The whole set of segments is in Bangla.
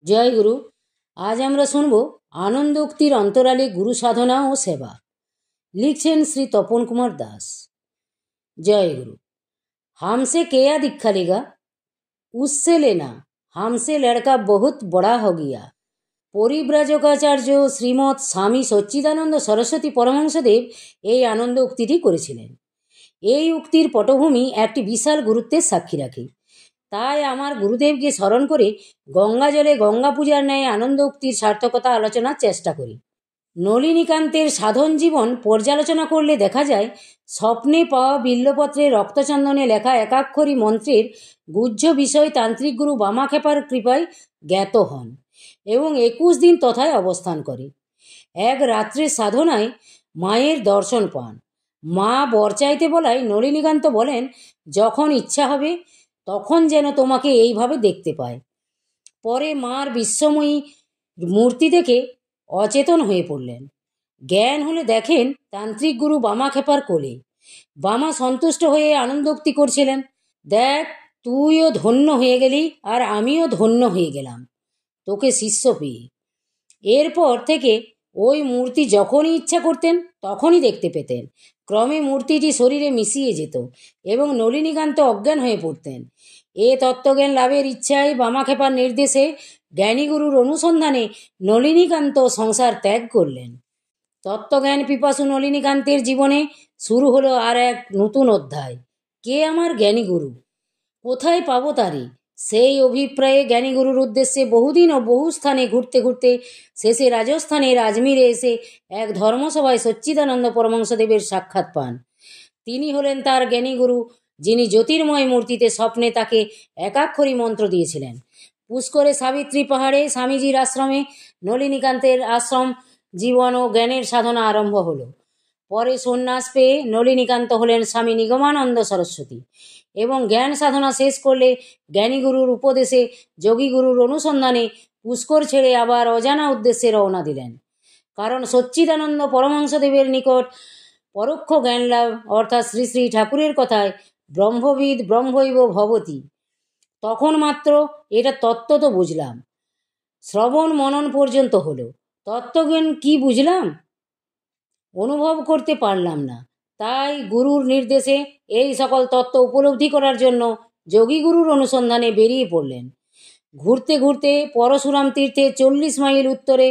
জয় গুরু। আজ আমরা শুনব আনন্দ উক্তির অন্তরালে গুরু সাধনা ও সেবা। লিখছেন শ্রী তপন কুমার দাস। জয় গুরু। हमसे क्या दीक्षा लेगा, उससे लेना, हमसे लड़का बहुत बड़ा हो गया। পরিব্রাজকাচার্য শ্রীমৎ স্বামী সচ্চিদানন্দ সরস্বতী পরমহংসদেব এই আনন্দ উক্তিটি করেছিলেন। এই উক্তির পটভূমি একটি বিশাল গুরুত্বের সাক্ষী রাখে। তাই আমার গুরুদেবকে স্মরণ করে গঙ্গা জলে গঙ্গা পূজার ন্যায় আনন্দ উক্তির সার্থকতা আলোচনার চেষ্টা করি। নলিনীকান্তের সাধন জীবন পর্যালোচনা করলে দেখা যায়, স্বপ্নে পাওয়া বিল্লপত্রে রক্তচন্দনে লেখা একাক্ষরী মন্ত্রের গুহ্য বিষয় তান্ত্রিক গুরু বামাক্ষেপার কৃপায় জ্ঞাত হন এবং 21 দিন তথায় অবস্থান করে। এক রাত্রে সাধনায় মায়ের দর্শন পান। মা বর চাইতে বলায় নলিনীকান্ত বলেন, যখন ইচ্ছা হবে তখন যেন তোমাকে এইভাবে দেখতে পায়। পরে মার বিস্ময়ী মূর্তি দেখে অচেতন হয়ে পড়লেন। জ্ঞান হলে দেখেন তান্ত্রিক গুরু বামাক্ষেপার কোলে। বামা সন্তুষ্ট হয়ে আনন্দোক্তি করছিলেন, দেখ, তুইও ধন্য হয়ে গেলি আর আমিও ধন্য হয়ে গেলাম তোকে শিষ্য পেয়ে। এরপর থেকে ওই মূর্তি যখনই ইচ্ছা করতেন তখনই দেখতে পেতেন। ক্রমে মূর্তিটি শরীরে মিশিয়ে যেত এবং নলিনীকান্ত অজ্ঞান হয়ে পড়তেন। এ তত্ত্বজ্ঞান লাভের ইচ্ছায় বামাক্ষেপার নির্দেশে জ্ঞানীগুরুর অনুসন্ধানে নলিনীকান্ত সংসার ত্যাগ করলেন। তত্ত্বজ্ঞান পিপাসু নলিনীকান্তের জীবনে শুরু হলো আর এক নতুন অধ্যায়। কে আমার জ্ঞানীগুরু, কোথায় পাবো তারে? সেই অভিপ্রায়ে জ্ঞানীগুরুর উদ্দেশ্যে বহুদিন ও বহু স্থানে ঘুরতে ঘুরতে শেষে রাজস্থানের আজমিরে এসে এক ধর্মসভায় সচ্চিদানন্দ পরমহংসদেবের সাক্ষাৎ পান। তিনি হলেন তার জ্ঞানীগুরু, যিনি জ্যোতির্ময় মূর্তিতে স্বপ্নে তাকে একাক্ষরী মন্ত্র দিয়েছিলেন। পুষ্করে সাবিত্রী পাহাড়ে স্বামীজির আশ্রমে নলিনীকান্তের আশ্রম জীবন ও জ্ঞানের সাধনা আরম্ভ হলো। পরে সন্ন্যাস পেয়ে নলিনীকান্ত হলেন স্বামী নিগমানন্দ সরস্বতী এবং জ্ঞান সাধনা শেষ করলে জ্ঞানীগুরুর উপদেশে যোগীগুরুর অনুসন্ধানে পুষ্কর ছেড়ে আবার অজানা উদ্দেশ্যে রওনা দিলেন। কারণ সচ্চিদানন্দ পরমহংসদেবের নিকট পরোক্ষ জ্ঞান লাভ, অর্থাৎ শ্রী শ্রী ঠাকুরের কথায় ব্রহ্মবিদ ব্রহ্মৈব ভবতি। তখন মাত্র এটা তত্ত্ব তো বুঝলাম, শ্রবণ মনন পর্যন্ত হলো, তত্ত্বজ্ঞান কি বুঝলাম অনুভব করতে পারলাম না। তাই গুরুর নির্দেশে এই সকল তত্ত্ব উপলব্ধি করার জন্য যোগীগুরুর অনুসন্ধানে বেরিয়ে পড়লেন। ঘুরতে ঘুরতে পরশুরাম তীর্থে 40 মাইল উত্তরে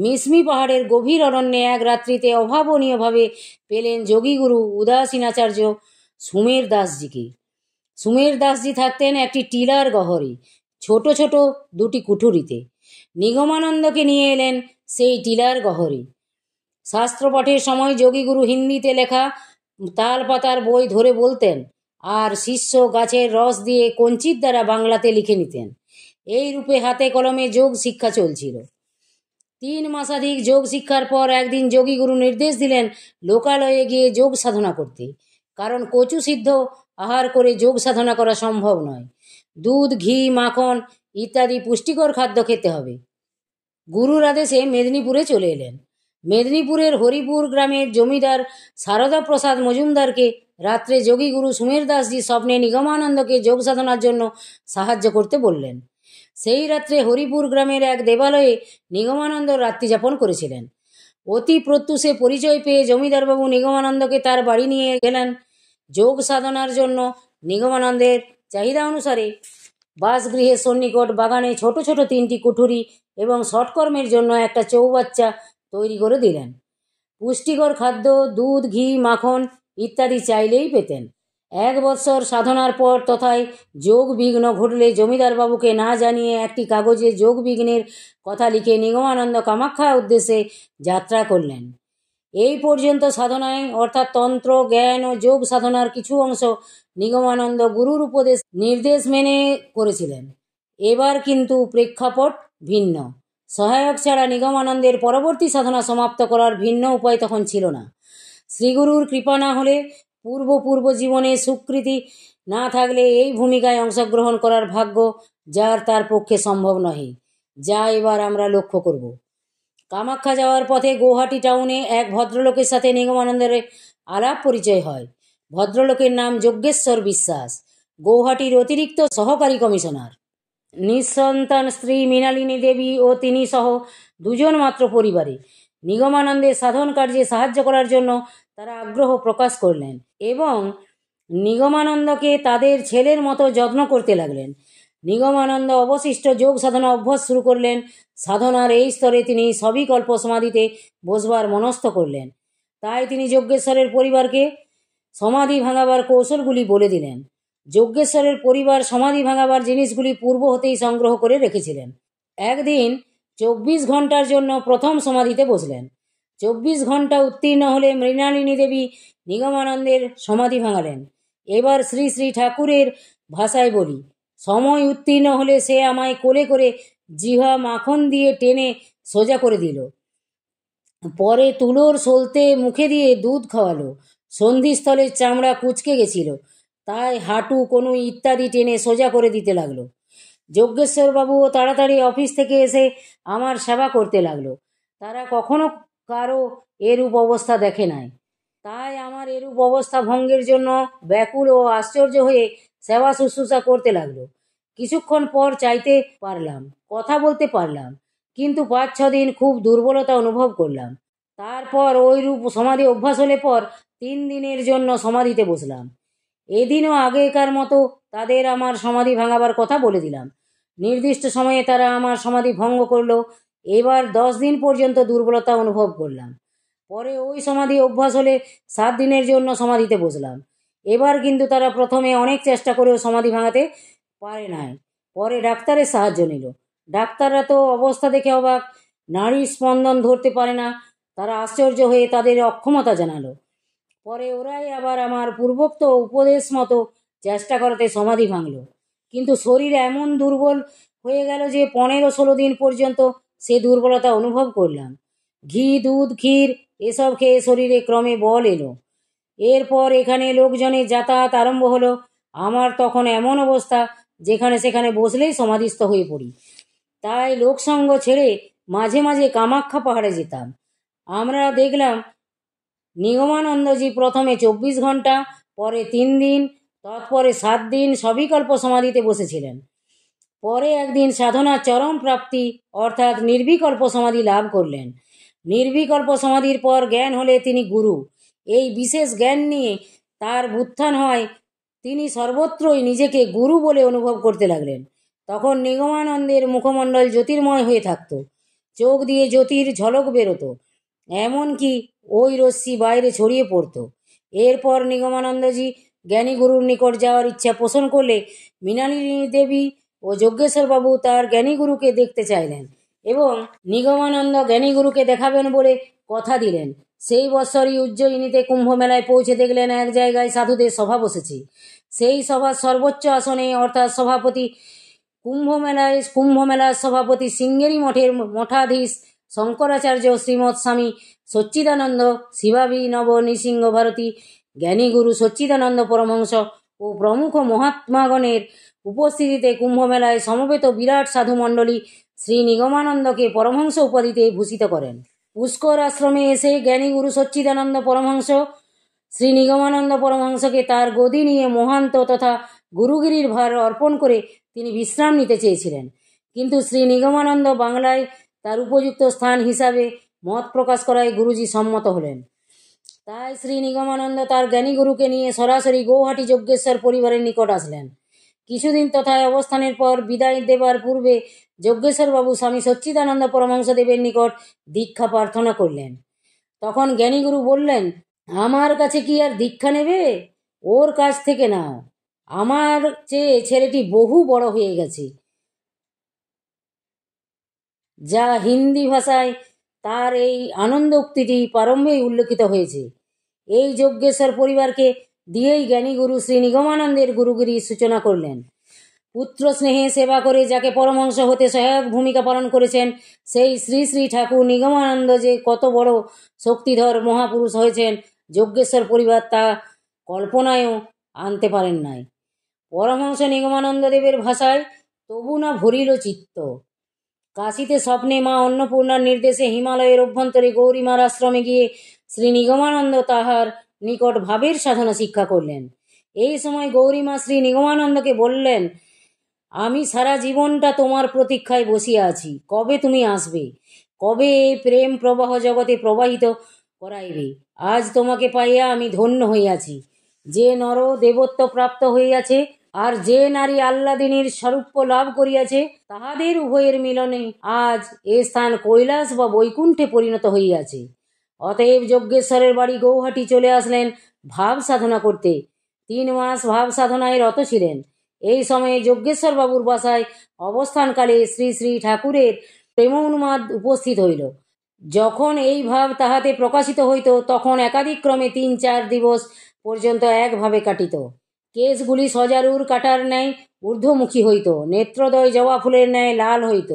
মিসমি পাহাড়ের গভীর অরণ্যে এক রাত্রিতে অভাবনীয়ভাবে পেলেন যোগীগুরু উদাসীনাচার্য সুমের দাসজিকে। সুমের দাসজি থাকতেন একটি টিলার গহরে, ছোট ছোট দুটি কুঠুরিতে। নিগমানন্দকে নিয়ে এলেন সেই টিলার গহরে। শাস্ত্রপাঠের সময় যোগীগুরু হিন্দিতে লেখা তাল পাতার বই ধরে বলতেন আর শিষ্য গাছের রস দিয়ে কঞ্চির দ্বারা বাংলাতে লিখে নিতেন। এই রূপে হাতে কলমে যোগ শিক্ষা চলছিল। 3 মাসাধিক যোগ শিক্ষার পর একদিন যোগীগুরু নির্দেশ দিলেন লোকালয়ে গিয়ে যোগ সাধনা করতে। কারণ কচু সিদ্ধ আহার করে যোগ সাধনা করা সম্ভব নয়। দুধ, ঘি, মাখন ইত্যাদি পুষ্টিকর খাদ্য খেতে হবে। গুরুর আদেশে মেদিনীপুরে চলে এলেন। মেদিনীপুরের হরিপুর গ্রামের জমিদার সারদা প্রসাদ মজুমদারকে রাত্রে যোগীগুরু সুমের দাসজি স্বপ্নে নিগমানন্দকে যোগ সাধনার জন্য সাহায্য করতে বললেন। সেই রাত্রে হরিপুর গ্রামের এক দেবালয়ে নিগমানন্দ রাত্রিযাপন করেছিলেন। অতি প্রত্যুষে পরিচয় পেয়ে জমিদারবাবু নিগমানন্দকে তার বাড়ি নিয়ে গেলেন। যোগ সাধনার জন্য নিগমানন্দের চাহিদা অনুসারে বাসগৃহের সন্নিকট বাগানে ছোট ছোট 3টি কুঠুরি এবং সৎকর্মের জন্য একটা চৌবাচ্চা তৈরি করে দিলেন। পুষ্টিকর খাদ্য, দুধ, ঘি, মাখন ইত্যাদি চাইলেই পেতেন। 1 বৎসর সাধনার পর তথায় যোগ বিঘ্ন ঘটলে জমিদারবাবুকে না জানিয়ে একটি কাগজে যোগ বিঘ্নের কথা লিখে নিগমানন্দ কামাখ্যা উদ্দেশ্যে যাত্রা করলেন। এই পর্যন্ত সাধনায় অর্থাৎ তন্ত্র জ্ঞান ও যোগ সাধনার কিছু অংশ নিগমানন্দ গুরুর উপদেশ নির্দেশ মেনে করেছিলেন। এবার কিন্তু প্রেক্ষাপট ভিন্ন। সহায়ক ছাড়া নিগমানন্দের পরবর্তী সাধনা সমাপ্ত করার ভিন্ন উপায় তখন ছিল না। শ্রীগুরুর কৃপা না হলে, পূর্ব জীবনে স্বীকৃতি না থাকলে এই ভূমিকায় অংশগ্রহণ করার ভাগ্য যার তার পক্ষে সম্ভব নহে, যা এবার আমরা লক্ষ্য করব। কামাখ্যা যাওয়ার পথে গৌহাটি টাউনে এক ভদ্রলোকের সাথে নিগমানন্দের আলাপ পরিচয় হয়। ভদ্রলোকের নাম যজ্ঞেশ্বর বিশ্বাস, গৌহাটির অতিরিক্ত সহকারী কমিশনার। নিঃসন্তান স্ত্রী মৃণালিনী দেবী ও তিনি সহ দুজন মাত্র পরিবারে নিগমানন্দের সাধন কার্যে সাহায্য করার জন্য তারা আগ্রহ প্রকাশ করলেন এবং নিগমানন্দকে তাদের ছেলের মতো যত্ন করতে লাগলেন। নিগমানন্দ অবশিষ্ট যোগ সাধনা অভ্যাস শুরু করলেন। সাধনার এই স্তরে তিনি সবিকল্প সমাধিতে বসবার মনস্থ করলেন। তাই তিনি যজ্ঞেশ্বরের পরিবারকে সমাধি ভাঙাবার কৌশলগুলি বলে দিলেন। যজ্ঞেশ্বরের পরিবার সমাধি ভাঙাবার জিনিসগুলি পূর্ব হতেই সংগ্রহ করে রেখেছিলেন। একদিন 24 ঘন্টার জন্য প্রথম সমাধিতে বসলেন। 24 ঘন্টা উত্তীর্ণ হলে মৃণালিনী দেবী নিগমানন্দের সমাধি ভাঙালেন। এবার শ্রী শ্রী ঠাকুরের ভাষায় বলি, সময় উত্তীর্ণ হলে সে আমায় কোলে করে জিহ্বা মাখন দিয়ে টেনে সোজা করে দিল। পরে তুলোর সলতে মুখে দিয়ে দুধ খাওয়ালো। সন্ধিস্থলের চামড়া কুঁচকে গেছিল, তাই হাঁটু কনুই ইত্যাদি টেনে সোজা করে দিতে লাগলো। যজ্ঞেশ্বরবাবুও তাড়াতাড়ি অফিস থেকে এসে আমার সেবা করতে লাগলো। তারা কখনো কারো এরূপ অবস্থা দেখে নাই। তাই আমার এরূপ অবস্থা ভঙ্গের জন্য ব্যাকুল ও আশ্চর্য হয়ে সেবা শুশ্রূষা করতে লাগলো। কিছুক্ষণ পর চাইতে পারলাম, কথা বলতে পারলাম, কিন্তু 5-6 দিন খুব দুর্বলতা অনুভব করলাম। তারপর ওইরূপ সমাধি অভ্যাস হলে পর 3 দিনের জন্য সমাধিতে বসলাম। এদিনও আগেকার মতো তাদের আমার সমাধি ভাঙাবার কথা বলে দিলাম। নির্দিষ্ট সময়ে তারা আমার সমাধি ভঙ্গ করলো। এবার 10 দিন পর্যন্ত দুর্বলতা অনুভব করলাম। পরে ওই সমাধি অভ্যাস হলে 7 দিনের জন্য সমাধিতে বসলাম। এবার কিন্তু তারা প্রথমে অনেক চেষ্টা করেও সমাধি ভাঙাতে পারে নাই। পরে ডাক্তারের সাহায্য নিল। ডাক্তাররা তো অবস্থা দেখে অবাক, নাড়ির স্পন্দন ধরতে পারে না। তারা আশ্চর্য হয়ে তাদের অক্ষমতা জানালো। পরে ওরাই আবার আমার পূর্বোক্ত উপদেশ মতো চেষ্টা করাতে সমাধি ভাঙল। কিন্তু শরীর এমন দুর্বল হয়ে গেল যে 15-16 দিন পর্যন্ত সে দুর্বলতা অনুভব করলাম। ঘি, দুধ, ক্ষীর এসব খেয়ে শরীরে ক্রমে বল এলো। এরপর এখানে লোকজনের যাতায়াত আরম্ভ হলো। আমার তখন এমন অবস্থা যেখানে সেখানে বসলেই সমাধিস্থ হয়ে পড়ি। তাই লোকসঙ্গ ছেড়ে মাঝে মাঝে কামাখ্যা পাহাড়ে যেতাম। আমরা দেখলাম নিগমানন্দজি প্রথমে 24 ঘন্টা, পরে 3 দিন, তৎপরে 7 দিন সবিকল্প সমাধিতে বসেছিলেন। পরে একদিন সাধনার চরম প্রাপ্তি অর্থাৎ নির্বিকল্প সমাধি লাভ করলেন। নির্বিকল্প সমাধির পর জ্ঞান হলে তিনি গুরু। এই বিশেষ জ্ঞান নিয়ে তার উত্থান হয়। তিনি সর্বত্রই নিজেকে গুরু বলে অনুভব করতে লাগলেন। তখন নিগমানন্দের মুখমণ্ডল জ্যোতির্ময় হয়ে থাকত। চোখ দিয়ে জ্যোতির ঝলক বেরোতো, এমনকি ওই রশ্মি বাইরে ছড়িয়ে পড়ত। এরপর নিগমানন্দজি জ্ঞানী গুরুর নিকট যাওয়ার ইচ্ছা পোষণ করলে মৃণালিনী দেবী ও যজ্ঞেশ্বরবাবু তার জ্ঞানী গুরুকে দেখতে চাইলেন এবং নিগমানন্দ জ্ঞানী গুরুকে দেখাবেন বলে কথা দিলেন। সেই বৎসরই উজ্জয়িনীতে কুম্ভ মেলায় পৌঁছে দেখলেন এক জায়গায় সাধুদের সভা বসেছে। সেই সভার সর্বোচ্চ আসনে অর্থাৎ সভাপতি কুম্ভমেলার সভাপতি সিঙ্গেরি মঠের মঠাধীশ শঙ্করাচার্য শ্রীমৎ স্বামী সচ্চিদানন্দ শিবাবি নব নৃসিংহ ভারতী জ্ঞানীগুরু সচ্চিদানন্দ পরমহংস ও প্রমুখ মহাত্মাগণের উপস্থিতিতে কুম্ভমেলায় সমবেত বিরাট সাধুমণ্ডলী শ্রী নিগমানন্দকে পরমহংস উপাধিতে ভূষিত করেন। পুষ্কর আশ্রমে এসে জ্ঞানীগুরু সচ্চিদানন্দ পরমহংস শ্রী নিগমানন্দ পরমহংসকে তার গদি নিয়ে মহান্ত তথা গুরুগিরির ভার অর্পণ করে তিনি বিশ্রাম নিতে চেয়েছিলেন, কিন্তু শ্রী নিগমানন্দ বাংলায় তার উপযুক্ত স্থান হিসাবে মত প্রকাশ করায় গুরুজি সম্মত হলেন। তাই শ্রী নিগমানন্দ তার জ্ঞানী গুরুকে নিয়ে সরাসরি গৌহাটি যজ্ঞেশ্বর পরিবারের নিকট আসলেন। কিছুদিন তথায় অবস্থানের পর বিদায় দেবার পূর্বে যজ্ঞেশ্বরবাবু স্বামী সচ্চিদানন্দ পরমহংসদেবের নিকট দীক্ষা প্রার্থনা করলেন। তখন জ্ঞানীগুরু বললেন, আমার কাছে কি আর দীক্ষা নেবে? ওর কাছ থেকে নাও। আমার চেয়ে ছেলেটি বহু বড় হয়ে গেছে। যা হিন্দি ভাষায় তার এই আনন্দ উক্তিটি প্রারম্ভেই উল্লেখিত হয়েছে। এই যজ্ঞেশ্বর পরিবারকে দিয়েই জ্ঞানীগুরু শ্রী নিগমানন্দের গুরুগিরির সূচনা করলেন। পুত্র স্নেহে সেবা করে যাকে পরমহংস হতে সহায়ক ভূমিকা পালন করেছেন, সেই শ্রী শ্রী ঠাকুর নিগমানন্দ যে কত বড় শক্তিধর মহাপুরুষ হয়েছেন, যজ্ঞেশ্বর পরিবার তা কল্পনায়ও আনতে পারেন নাই। পরমহংস নিগমানন্দ দেবের ভাষায়, তবু না ভরিল চিত্ত। কাশীতে স্বপ্নে মা অন্নপূর্ণার নির্দেশে হিমালয়ের অভ্যন্তরে গৌরীমার আশ্রমে গিয়ে শ্রী নিগমানন্দ তাহার নিকট ভাবের সাধনা শিক্ষা করলেন। এই সময় গৌরীমা শ্রী নিগমানন্দকে বললেন, আমি সারা জীবনটা তোমার প্রতীক্ষায় বসিয়া আছি, কবে তুমি আসবে, কবে এই প্রেম প্রবাহ জগতে প্রবাহিত করাইবে। আজ তোমাকে পাইয়া আমি ধন্য হইয়াছি। যে নর দেবত্ব প্রাপ্ত হইয়াছে আর যে নারী আহ্লাদিনীর স্বরূপ লাভ করিয়াছে, তাহাদের উভয়ের মিলনে আজ এ স্থান কৈলাস বা বৈকুণ্ঠে পরিণত হইয়াছে। অতএব যজ্ঞেশ্বরের বাড়ি গৌহাটি চলে আসলেন ভাব সাধনা করতে। 3 মাস ভাব সাধনায় রত ছিলেন। এই সময়ে যজ্ঞেশ্বর বাবুর বাসায় অবস্থানকালে শ্রী শ্রী ঠাকুরের প্রেমোন্মাদ উপস্থিত হইল। যখন এই ভাব তাহাতে প্রকাশিত হইত, তখন একাধিক্রমে 3-4 দিবস পর্যন্ত একভাবে কাটিত। কেশগুলি সজারুর কাটার ন্যায় ঊর্ধ্বমুখী হইত, নেত্রদয় জবা ফুলের ন্যায় লাল হইত,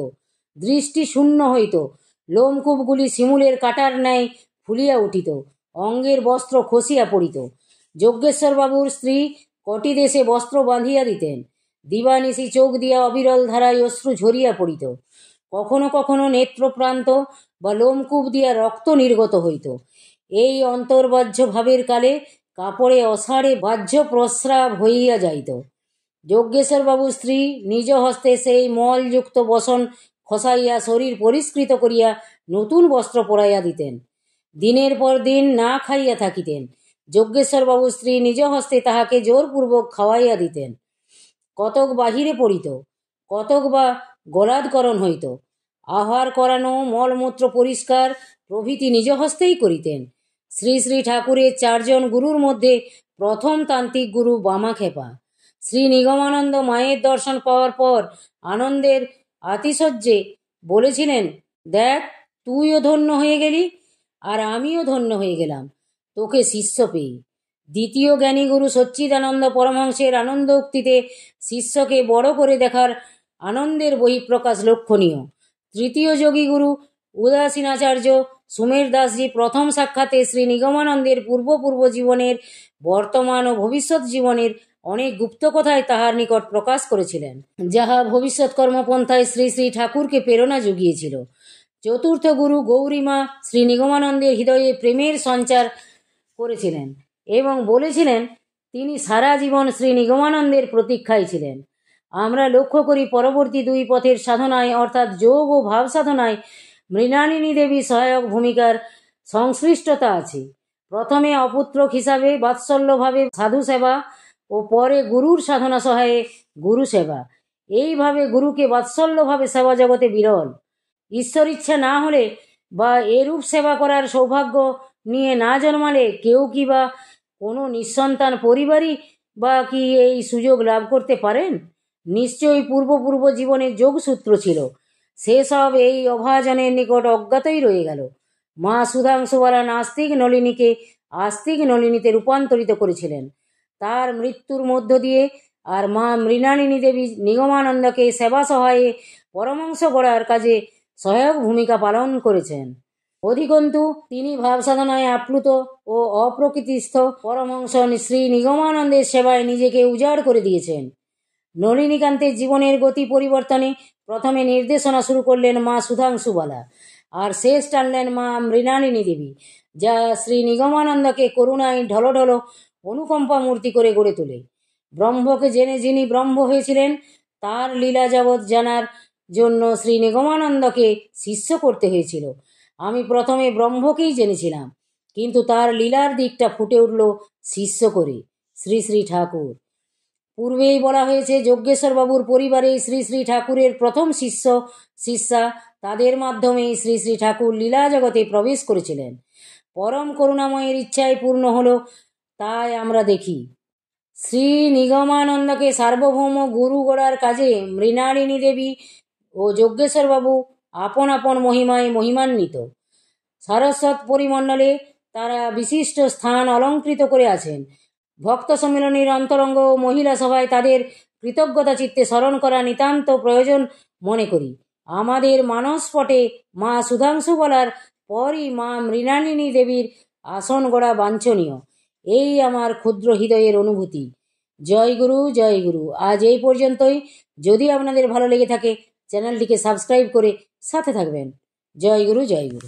দৃষ্টি শূন্য হইত, লোমকূপগুলি শিমুলের কাটার ন্যায় ফুলিয়া উঠিত, অঙ্গের বস্ত্র খসিয়া পড়িত। যজ্ঞেশ্বর বাবুর স্ত্রী কটি দেশে বস্ত্র বাঁধিয়া দিতেন। দিবানিশি চোখ দিয়া অবিরল ধারায় অশ্রু ঝরিয়া পড়িত। কখনো কখনো নেত্রপ্রান্ত বা লোমকূপ দিয়া রক্ত নির্গত হইত। এই অন্তর্বাহ্য ভাবের কালে কাপড়ে অসাড়ে বাহ্য প্রস্রাব হইয়া যাইত। যজ্ঞেশ্বর বাবুর স্ত্রী নিজ হস্তে সেই মলযুক্ত বসন খসাইয়া শরীর পরিষ্কৃত করিয়া নতুন বস্ত্র পরাইয়া দিতেন। দিনের পর দিন না খাইয়া থাকিতেন। যজ্ঞেশ্বর বাবুর স্ত্রী নিজ হস্তে তাহাকে জোরপূর্বক খাওয়াইয়া দিতেন। কতক বাহিরে পড়িত, কতক বা গলাধকরণ হইত। আহার করানো, মলমূত্র পরিষ্কার প্রভৃতি নিজ হস্তেই করিতেন। শ্রী শ্রী ঠাকুরের 4 জন গুরুর মধ্যে প্রথম তান্ত্রিক গুরু বামাক্ষেপা। শ্রী নিগমানন্দ মায়ের দর্শন পাওয়ার পর আনন্দের আতিশয্যে বলেছিলেন, দেখ, তুইও ধন্য হয়ে গেলি আর আমিও ধন্য হয়ে গেলাম তোকে শিষ্য পেয়ে। দ্বিতীয় জ্ঞানী গুরু সচ্চিদানন্দ পরমহংসের আনন্দ উক্তিতে শিষ্যকে বড় করে দেখার আনন্দের বহিঃপ্রকাশ লক্ষণীয়। তৃতীয় যোগী গুরু উদাসীনাচার্য সুমের দাসজি প্রথম সাক্ষাতে শ্রী নিগমানন্দের পূর্ব জীবনের, বর্তমান ও ভবিষ্যৎ জীবনের অনেক গুপ্ত কথাই তাহার নিকট প্রকাশ করেছিলেন, যাহা ভবিষ্যৎ কর্মপন্থায় শ্রী শ্রী ঠাকুরকে প্রেরণা জুগিয়েছিল। চতুর্থ গুরু গৌরীমা শ্রী নিগমানন্দের হৃদয়ে প্রেমের সঞ্চার করেছিলেন এবং বলেছিলেন তিনি সারা জীবন শ্রী নিগমানন্দের প্রতীক্ষায় ছিলেন। আমরা লক্ষ্য করি পরবর্তী 2 পথের সাধনায় অর্থাৎ যোগ ও ভাব সাধনায় মৃণালিনী দেবী সহায়ক ভূমিকার সংশ্লিষ্টতা আছে। প্রথমে অপুত্রক হিসাবে বাৎসল্যভাবে সাধু সেবা ও পরে গুরুর সাধনা সহায়ে গুরু সেবা। এইভাবে গুরুকে বাৎসল্যভাবে সেবা জগতে বিরল। ঈশ্বর ইচ্ছা না হলে বা এরূপ সেবা করার সৌভাগ্য নিয়ে না জন্মালে কেউ কি বা কোনো নিঃসন্তান পরিবারই বা কি এই সুযোগ লাভ করতে পারেন? নিশ্চয়ই পূর্ব জীবনের যোগসূত্র ছিল, সেসব এই অভাজনের নিকট অজ্ঞাতই রয়ে গেল। মা সুধাংশুবালা নাস্তিক নলিনীকে আস্তিক নলিনীতে রূপান্তরিত করেছিলেন তার মৃত্যুর মধ্য দিয়ে, আর মা মৃণালিনী দেবী নিগমানন্দকে সেবা সহায়ে পরমাংশ গড়ার কাজে সহায়ক ভূমিকা পালন করেছেন। অধিকন্তু তিনি ভাব সাধনায় আপ্লুত ও অপ্রকৃতিস্থ পরমহংস শ্রী নিগমানন্দের সেবায় নিজেকে উজাড় করে দিয়েছেন। নলিনীকান্তের জীবনের গতি পরিবর্তনে প্রথমে নির্দেশনা শুরু করলেন মা সুধাংশুবালা, আর শেষ টানলেন মা মৃণালিনী দেবী, যা শ্রী নিগমানন্দকে করুণায় ঢলঢল অনুকম্পা মূর্তি করে গড়ে তোলে। ব্রহ্মকে জেনে যিনি ব্রহ্ম হয়েছিলেন, তার লীলা জগৎ জানার জন্য শ্রী নিগমানন্দকে শিষ্য করতে হয়েছিল। আমি প্রথমে ব্রহ্মকেই জেনেছিলাম, কিন্তু তার লীলার দিকটা ফুটে উঠল শিষ্য করে শ্রী শ্রী ঠাকুর। পূর্বেই বলা হয়েছে যজ্ঞেশ্বর বাবুর পরিবারে শ্রী শ্রী ঠাকুরের প্রথম শিষ্যা, তাদের মাধ্যমেই শ্রী শ্রী ঠাকুর লীলা জগতে প্রবেশ করেছিলেন। পরম করুণাময়ের ইচ্ছায় পূর্ণ হলো, তাই আমরা দেখি শ্রী নিগমানন্দকে সার্বভৌম গুরু গড়ার কাজে মৃণালিনী দেবী ও যজ্ঞেশ্বর বাবু আপন আপন মহিমায় মহিমান্বিত। সারস্বত পরিমণ্ডলে তারা বিশিষ্ট স্থান অলঙ্কৃত করে আছেন। ভক্ত সম্মিলনীর অন্তরঙ্গ ও মহিলা সভায় তাদের কৃতজ্ঞতা চিত্তে স্মরণ করা নিতান্ত প্রয়োজন মনে করি। আমাদের মানসপটে মা সুধাংশুবালার পরই মা মৃণালিনী দেবীর আসন গড়া বাঞ্ছনীয়, এই আমার ক্ষুদ্র হৃদয়ের অনুভূতি। জয় গুরু, জয় গুরু। আজ এই পর্যন্তই। যদি আপনাদের ভালো লেগে থাকে চ্যানেলটিকে সাবস্ক্রাইব করে সাথে থাকবেন। জয় গুরু, জয় গুরু।